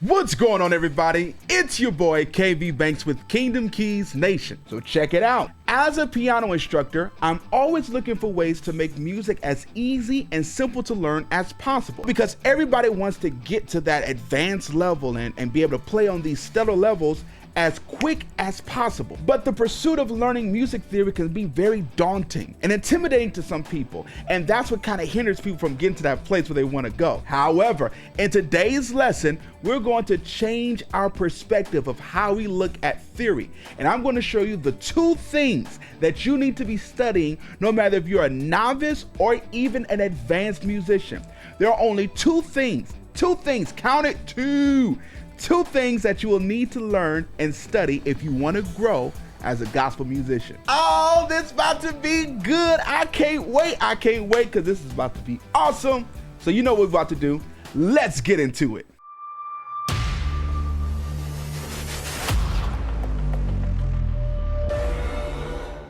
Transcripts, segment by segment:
What's going on, everybody? It's your boy KB Banks with Kingdom Keys Nation. So check it out. As a piano instructor, I'm always looking for ways to make music as easy and simple to learn as possible, because everybody wants to get to that advanced level and be able to play on these stellar levels as quick as possible. But the pursuit of learning music theory can be very daunting and intimidating to some people, and that's what kind of hinders people from getting to that place where they want to go. However, in today's lesson, we're going to change our perspective of how we look at theory, and I'm going to show you the two things that you need to be studying no matter if you're a novice or even an advanced musician. There are only two things, count it, two things that you will need to learn and study if you want to grow as a gospel musician. Oh, this is about to be good. I can't wait because this is about to be awesome. So you know what we're about to do. Let's get into it.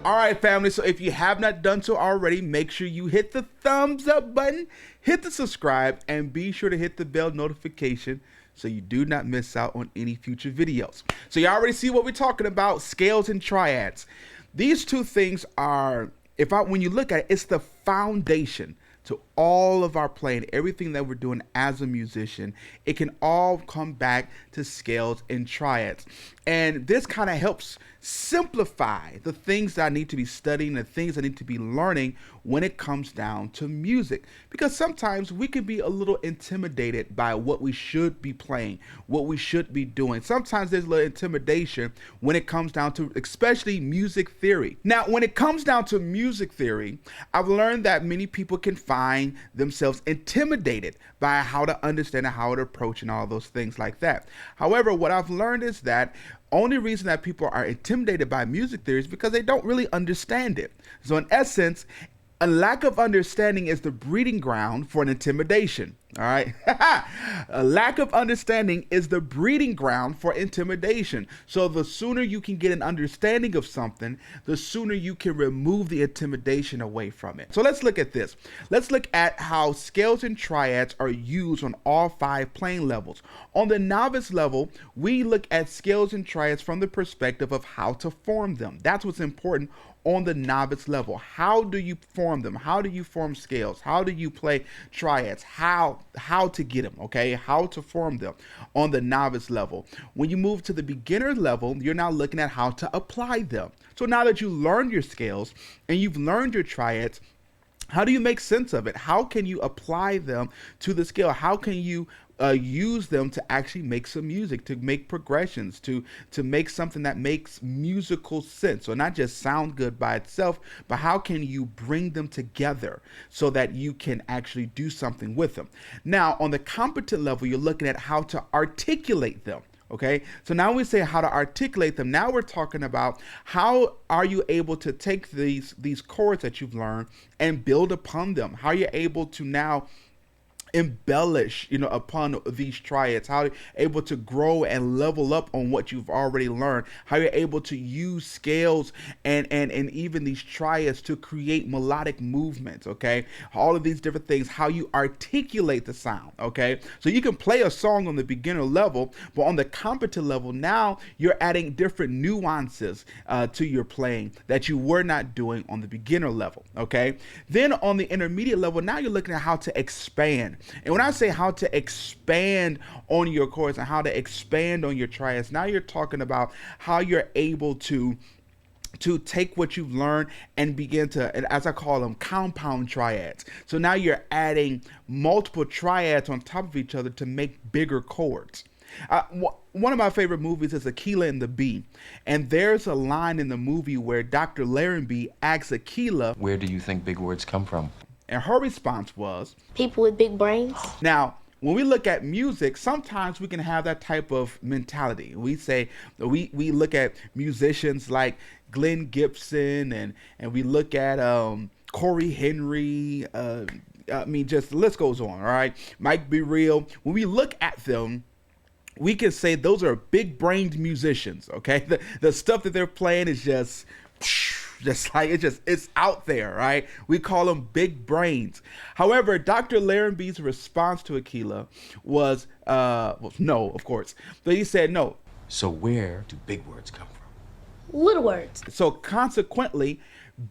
All right, family, so if you have not done so already, make sure you hit the thumbs up button, hit the subscribe, and be sure to hit the bell notification so you do not miss out on any future videos. So you already see what we're talking about, scales and triads. These two things are, when you look at it, it's the foundation to all of our playing, everything that we're doing as a musician. It can all come back to scales and triads. And this kind of helps simplify the things that I need to be studying, the things I need to be learning when it comes down to music. Because sometimes we can be a little intimidated by what we should be playing, what we should be doing. Sometimes there's a little intimidation when it comes down to especially music theory. Now, when it comes down to music theory, I've learned that many people can find themselves intimidated by how to understand and how to approach and all those things like that. However, what I've learned is that only reason that people are intimidated by music theory is because they don't really understand it. So in essence, a lack of understanding is the breeding ground for an intimidation. All right. A lack of understanding is the breeding ground for intimidation. So the sooner you can get an understanding of something, the sooner you can remove the intimidation away from it. So let's look at this. Let's look at how scales and triads are used on all 5 playing levels. On the novice level, we look at scales and triads from the perspective of how to form them. That's what's important on the novice level. How do you form them? How do you form scales? How do you play triads? How to get them, okay? How to form them on the novice level. When you move to the beginner level, you're now looking at how to apply them. So now that you learned your scales and you've learned your triads, how do you make sense of it? How can you apply them to the scale? How can you use them to actually make some music, to make progressions, to make something that makes musical sense? So not just sound good by itself, but how can you bring them together so that you can actually do something with them? Now, on the competent level, you're looking at how to articulate them. Okay, so now we say how to articulate them. Now we're talking about how are you able to take these chords that you've learned and build upon them? How you're able to now embellish, upon these triads, how you're able to grow and level up on what you've already learned, how you're able to use scales and even these triads to create melodic movements, okay? All of these different things, how you articulate the sound, okay? So you can play a song on the beginner level, but on the competent level, now you're adding different nuances to your playing that you were not doing on the beginner level, okay? Then on the intermediate level, now you're looking at how to expand. And when I say how to expand on your chords and how to expand on your triads, now you're talking about how you're able to take what you've learned and begin to, and as I call them, compound triads. So now you're adding multiple triads on top of each other to make bigger chords. One of my favorite movies is Aquila and the Bee, and there's a line in the movie where Dr. Larenby asks Aquila, "Where do you think big words come from?" And her response was, "People with big brains." Now, when we look at music, sometimes we can have that type of mentality. We say, we look at musicians like Glenn Gibson and we look at Corey Henry, just the list goes on, all right? Mike Be Real. When we look at them, we can say those are big-brained musicians, okay? The stuff that they're playing is just just like it's out there, right? We call them big brains. However, Dr. Larenby's response to Aquila was well, no, of course. But he said no. So where do big words come from? Little words. So consequently,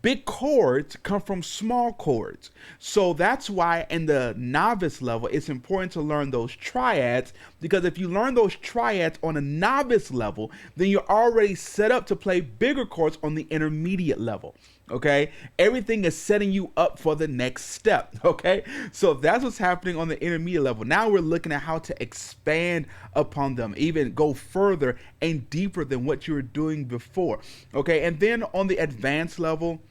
big chords come from small chords. So that's why in the novice level, it's important to learn those triads, because if you learn those triads on a novice level, then you're already set up to play bigger chords on the intermediate level. Okay, everything is setting you up for the next step. Okay, so that's what's happening on the intermediate level. Now we're looking at how to expand upon them, even go further and deeper than what you were doing before. Okay, and then on the advanced level,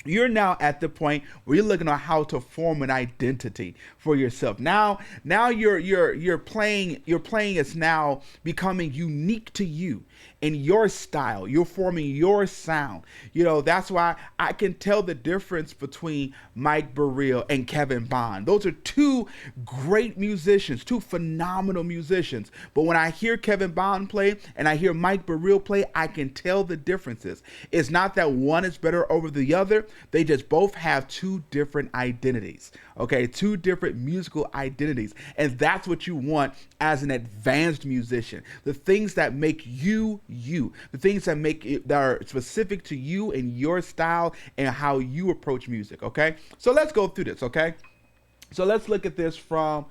you're now at the point where you're looking at how to form an identity for yourself. Now you're playing is now becoming unique to you in your style. You're forming your sound. You know, that's why I can tell the difference between Mike Burrell and Kevin Bond. Those are two great musicians, two phenomenal musicians. But when I hear Kevin Bond play and I hear Mike Burrell play, I can tell the differences. It's not that one is better over the other. They just both have two different identities. Okay, two different musical identities. And that's what you want as an advanced musician. The things that make you, the things that make it, that are specific to you and your style and how you approach music. Okay, so let's go through this. Okay, so let's look at this from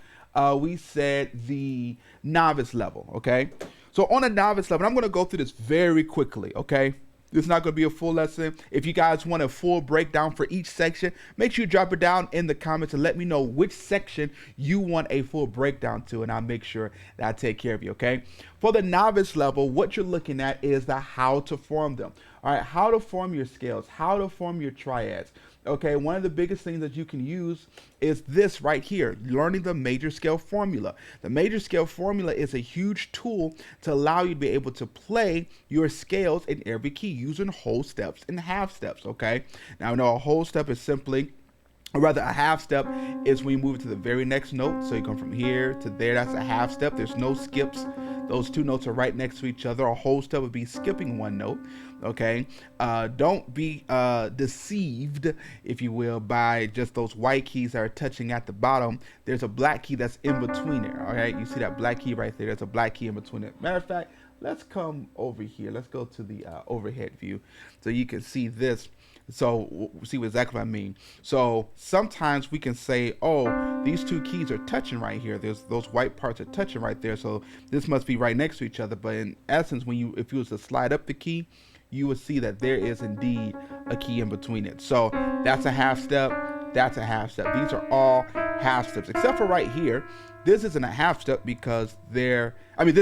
we said the novice level. Okay, so on a novice level, I'm going to go through this very quickly. Okay, this is not going to be a full lesson. If you guys want a full breakdown for each section, make sure you drop it down in the comments and let me know which section you want a full breakdown to, and I'll make sure that I take care of you, okay? For the novice level, what you're looking at is the how to form them. All right, how to form your scales, how to form your triads. Okay, one of the biggest things that you can use is this right here, learning the major scale formula. The major scale formula is a huge tool to allow you to be able to play your scales in every key using whole steps and half steps, okay? Now, I know a whole step is simply, or rather a half step is when you move it to the very next note. So you come from here to there, that's a half step. There's no skips. Those two notes are right next to each other. A whole step would be skipping one note. Okay, don't be deceived, if you will, by just those white keys that are touching at the bottom. There's a black key that's in between there. All right, you see that black key right there. There's a black key in between it. Matter of fact, let's come over here. Let's go to the overhead view so you can see this. So see exactly what I mean. So sometimes we can say, oh, these two keys are touching right here. There's those white parts are touching right there. So this must be right next to each other. But in essence, if you was to slide up the key, you would see that there is indeed a key in between it. So that's a half step. That's a half step. These are all half steps, except for right here. This isn't a half step because this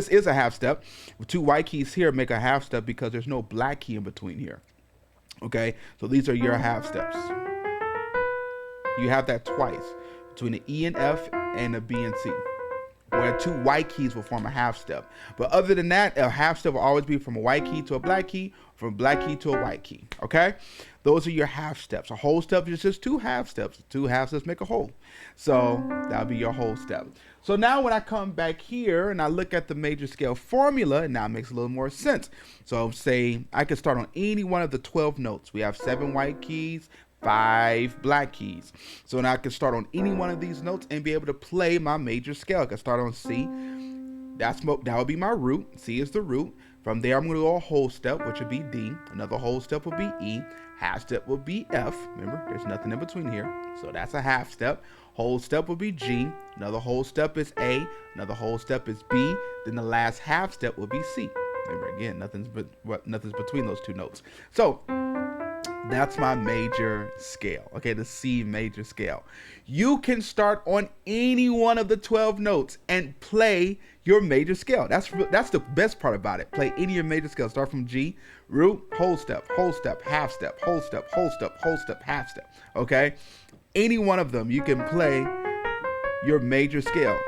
is a half step. Two white keys here make a half step because there's no black key in between here. Okay, so these are your half steps. You have that twice between the E and F and the B and C, where two white keys will form a half step. But other than that, a half step will always be from a white key to a black key, from a black key to a white key. Okay, those are your half steps. A whole step is just two half steps. Two half steps make a whole. So that'll be your whole step. So now when I come back here and I look at the major scale formula, it now makes a little more sense. So say I could start on any one of the 12 notes. We have 7 white keys, 5 black keys. So now I can start on any one of these notes and be able to play my major scale. I can start on C. That would be my root. C is the root. From there, I'm going to go a whole step, which would be D. Another whole step would be E. Half step would be F. Remember, there's nothing in between here. So that's a half step. Whole step would be G. Another whole step is A. Another whole step is B. Then the last half step will be C. Remember, again, nothing's between those two notes. So that's my major scale, okay, the C major scale. You can start on any one of the 12 notes and play your major scale. That's the best part about it. Play any of your major scales. Start from G, root, whole step, half step, whole step, whole step, whole step, half step, okay? Any one of them, you can play your major scale.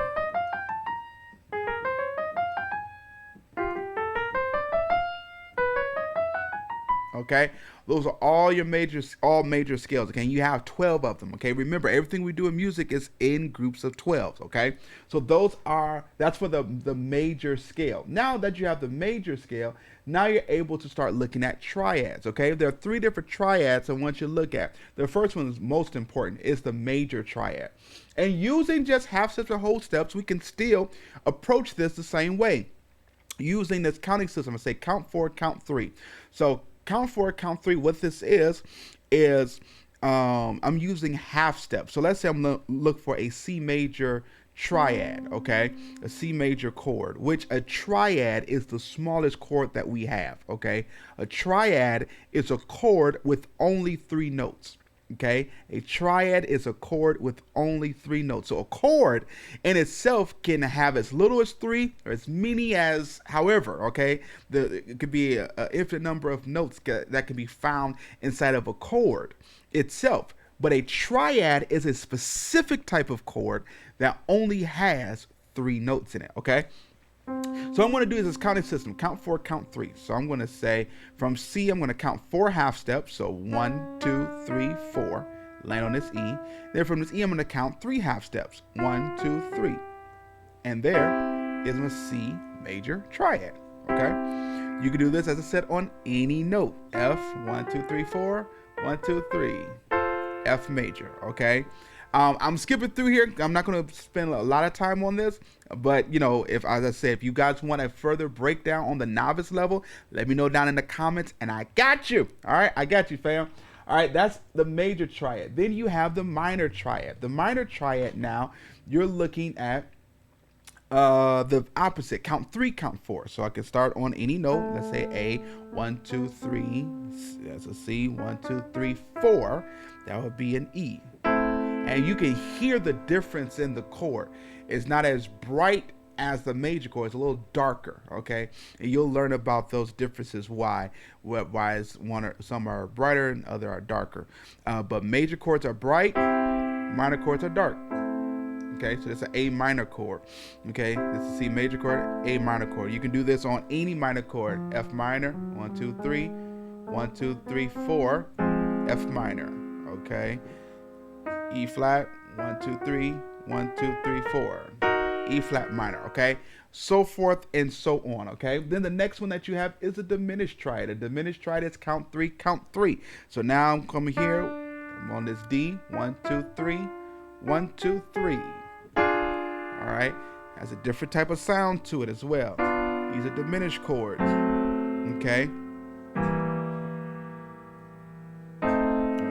Okay, those are all your major scales. Okay, and you have 12 of them. Okay, remember everything we do in music is in groups of 12. Okay, so that's for the major scale. Now that you have the major scale, now you're able to start looking at triads. Okay, there are 3 different triads I want you to look at. The first one is most important, is the major triad. And using just half steps or whole steps, we can still approach this the same way. Using this counting system, I say count 4, count 3. So count 4, count 3. What this is I'm using half steps. So let's say I'm gonna look for a C major triad, okay, a C major chord, which a triad is the smallest chord that we have. Okay, a triad is a chord with only 3 notes. Okay, a triad is a chord with only 3 notes. So a chord in itself can have as little as 3 or as many as however. Okay, it could be an infinite number of notes that can be found inside of a chord itself. But a triad is a specific type of chord that only has 3 notes in it. Okay. So I'm going to do this counting system, count 4, count 3. So I'm going to say from C, I'm going to count 4 half steps. So 1, 2, 3, 4, land on this E. Then from this E, I'm going to count 3 half steps, 1, 2, 3. And there is my C major triad. Okay. You can do this, as I said, on any note. F, 1, 2, 3, 4, 1, 2, 3, F major. Okay. I'm skipping through here. I'm not going to spend a lot of time on this, but you know, as I said, if you guys want a further breakdown on the novice level, let me know down in the comments, and I got you. All right, I got you, fam. All right, that's the major triad. Then you have the minor triad. The minor triad, now you're looking at the opposite. Count 3, count 4. So I can start on any note. Let's say A, 1, 2, 3. That's a C. 1, 2, 3, 4. That would be an E. And you can hear the difference in the chord. It's not as bright as the major chord. It's a little darker, okay? And you'll learn about those differences, why some are brighter and other are darker. But major chords are bright, minor chords are dark. Okay, so it's an A minor chord. Okay, this is C major chord, A minor chord. You can do this on any minor chord. F minor, 1, 2, 3, 1, 2, 3, 4, F minor. Okay. E flat, 1, 2, 3, 1, 2, 3, 4, E flat minor, okay, so forth and so on. Okay, then the next one that you have is a diminished triad. A diminished triad is count 3, count 3. So now I'm coming here, I'm on this D, 1, 2, 3, 1, 2, 3. All right, has a different type of sound to it as well. These are diminished chords. Okay.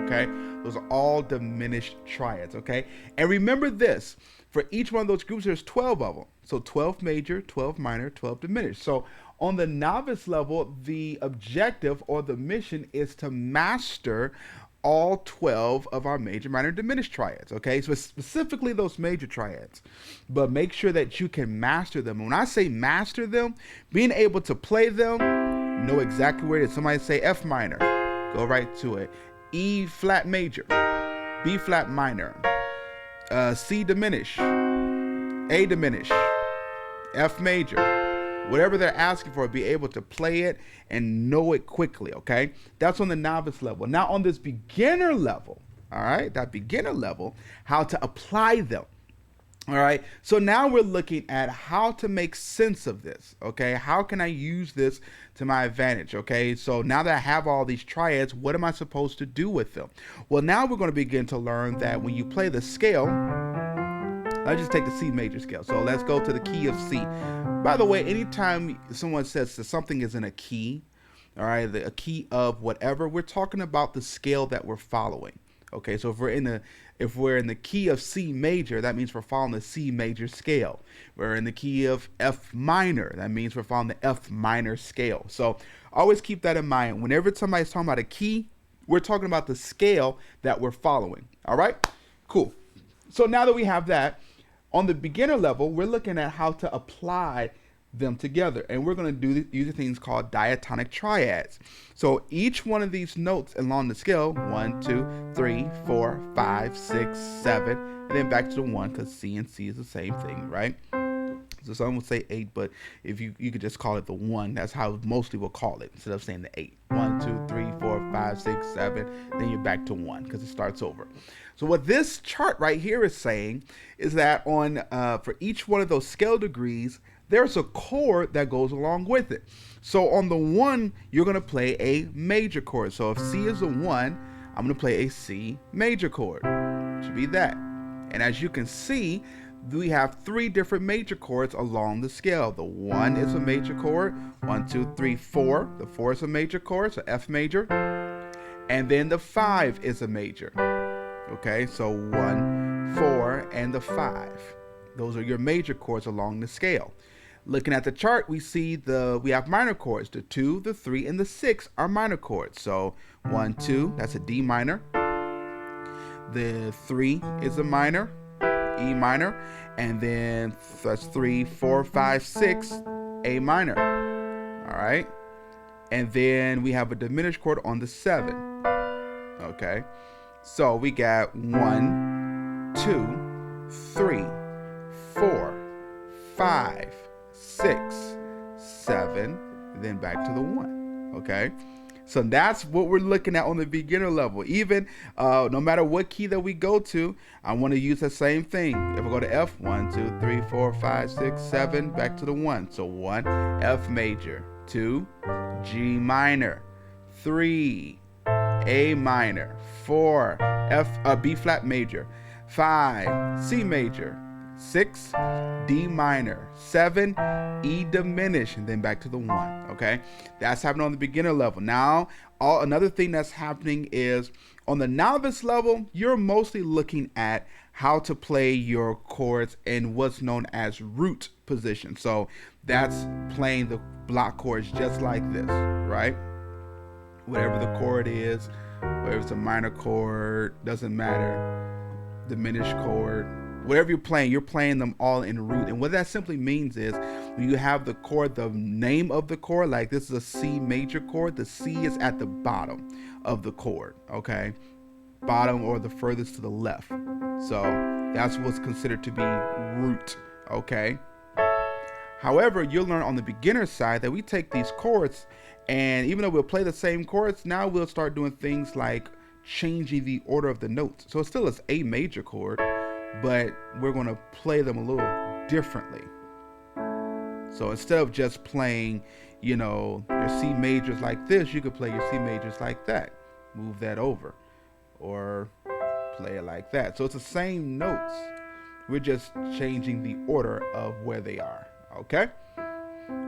Okay, those are all diminished triads. Okay, and remember this, for each one of those groups there's 12 of them. So 12 major, 12 minor, 12 diminished. So on the novice level, the objective or the mission is to master all 12 of our major, minor, diminished triads. Okay, so specifically those major triads, but make sure that you can master them. When I say master them, being able to play them, know exactly where it is. Somebody say F minor, go right to it. E flat major, B flat minor, C diminished, A diminished, F major, whatever they're asking for, be able to play it and know it quickly. Okay, that's on the novice level. Now on this beginner level, all right, that beginner level, how to apply them. All right, so now we're looking at how to make sense of this. Okay, how can I use this to my advantage? Okay, so now that I have all these triads, what am I supposed to do with them? Well, now we're going to begin to learn that when you play the scale, let's just take the C major scale. So let's go to the key of C. By the way, anytime someone says that something is in a key, all right, a key of whatever, we're talking about the scale that we're following. Okay, so if we're in the key of C major, that means we're following the C major scale. We're in the key of F minor, that means we're following the F minor scale. So always keep that in mind. Whenever somebody's talking about a key, we're talking about the scale that we're following. All right, cool. So now that we have that, on the beginner level, we're looking at how to apply them together, and we're going to use things called diatonic triads. So each one of these notes along the scale, 1, 2, 3, 4, 5, 6, 7, and then back to the 1, because C and C is the same thing, right? So some would say 8, but if you could just call it the 1. That's how mostly we'll call it instead of saying the 8. 1, 2, 3, 4, 5, 6, 7. Then you're back to 1 because it starts over. So what this chart right here is saying is that on for each one of those scale degrees, there's a chord that goes along with it. So on the 1, you're going to play a major chord. So if C is a 1, I'm going to play a C major chord. It should be that. And as you can see, we have 3 different major chords along the scale. The 1 is a major chord. 1, 2, 3, 4. The 4 is a major chord, so F major. And then the 5 is a major. Okay, so 1, 4, and the 5. Those are your major chords along the scale. Looking at the chart, we see we have minor chords. The 2, the 3, and the 6 are minor chords. So 1, 2, that's a D minor. The 3 is a minor, E minor, and then that's 3, 4, 5, 6, A minor. All right, and then we have a diminished chord on the 7. Okay, so we got 1, 2, 3, 4, 5, 6, 7, then back to the 1. Okay, so that's what we're looking at on the beginner level. Even no matter what key that we go to, I want to use the same thing. If I go to F, 1, 2, 3, 4, 5, 6, 7, back to the 1. So 1, F major, 2, G minor, 3, A minor, 4, B flat major, 5, C major, 6, D minor, 7, E diminished, and then back to the 1. Okay, that's happening on the beginner level. Now, another thing that's happening is on the novice level, you're mostly looking at how to play your chords in what's known as root position. So that's playing the block chords just like this, right? Whatever the chord is, whether it's a minor chord, doesn't matter, diminished chord, whatever you're playing them all in root. And what that simply means is when you have the chord, the name of the chord, like this is a C major chord, the C is at the bottom of the chord, okay? Bottom or the furthest to the left. So that's what's considered to be root, okay? However, you'll learn on the beginner side that we take these chords, and even though we'll play the same chords, now we'll start doing things like changing the order of the notes. So it still is A major chord, but we're going to play them a little differently. So instead of just playing, your C majors like this, you could play your C majors like that. Move that over or play it like that. So it's the same notes. We're just changing the order of where they are. Okay?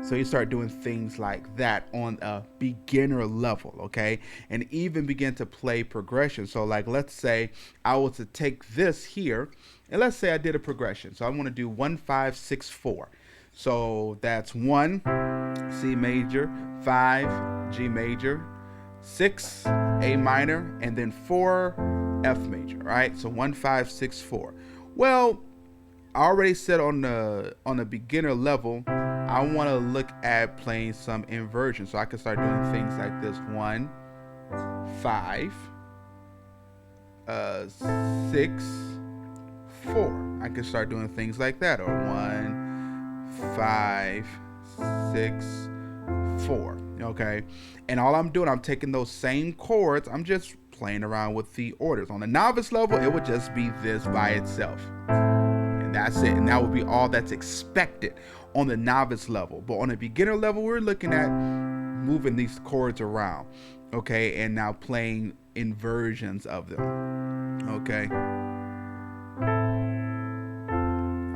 So you start doing things like that on a beginner level, okay? And even begin to play progression. So like, let's say I was to take this here, and let's say I did a progression. So I want to do 1, 5, 6, 4. So that's 1, C major, 5, G major, 6, A minor, and then 4, F major, right? So 1, 5, 6, 4. Well, I already said on the beginner level, I want to look at playing some inversion. So I can start doing things like this: 1, 5, 6, 4. I can start doing things like that, or 1, 5, 6, 4. Okay, and all I'm doing, I'm taking those same chords, I'm just playing around with the orders. On the novice level, it would just be this by itself, and that's it. And that would be all that's expected on the novice level. But on the beginner level, we're looking at moving these chords around, okay, and now playing inversions of them. Okay.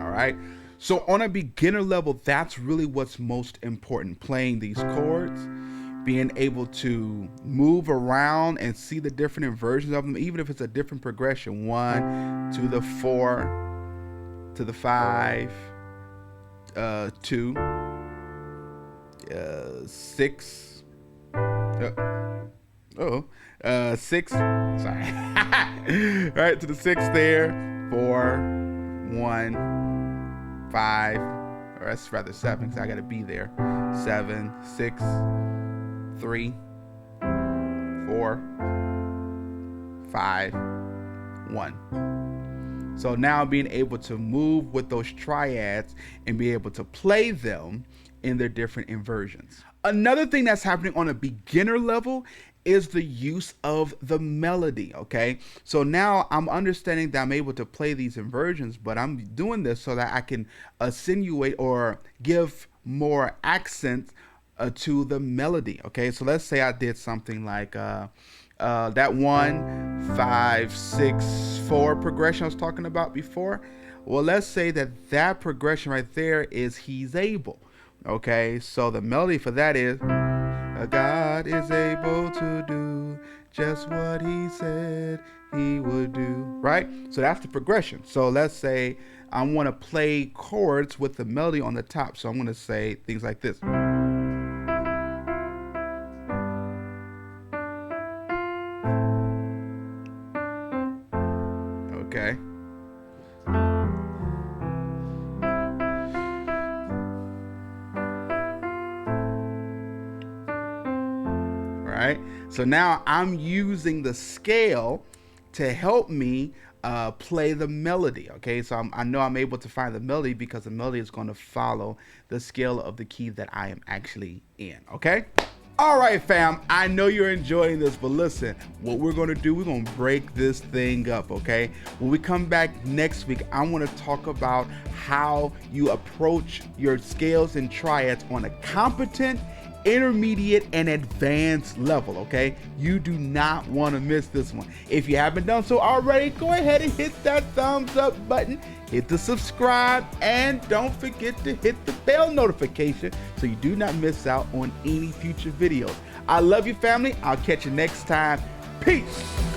All right. So on a beginner level, that's really what's most important, playing these chords, being able to move around and see the different inversions of them, even if it's a different progression: 1 to the 4 to the 5, 2, 6, 6, sorry, all right, to the 6 there, 4, 1, 5, or that's rather 7, because I gotta be there, 7, 6, 3, 4, 5, 1. So now being able to move with those triads and be able to play them in their different inversions. Another thing that's happening on a beginner level is the use of the melody, okay? So now I'm understanding that I'm able to play these inversions, but I'm doing this so that I can attenuate or give more accent to the melody, okay? So let's say I did something like that 1, 5, 6, 4 progression I was talking about before. Well, let's say that that progression right there is He's Able, okay? So the melody for that is God is able to do just what He said He would do, right? So that's the progression. So let's say I want to play chords with the melody on the top. So I'm going to say things like this. Okay. Right? So now I'm using the scale to help me play the melody. Okay, so I know I'm able to find the melody because the melody is going to follow the scale of the key that I am actually in. Okay. All right, fam, I know you're enjoying this, but listen, what we're going to do, we're going to break this thing up, okay? When we come back next week, I want to talk about how you approach your scales and triads on a competent, intermediate, and advanced level, okay? You do not want to miss this one. If you haven't done so already, go ahead and hit that thumbs up button, hit the subscribe, and don't forget to hit the bell notification so you do not miss out on any future videos. I love you, family. I'll catch you next time. Peace.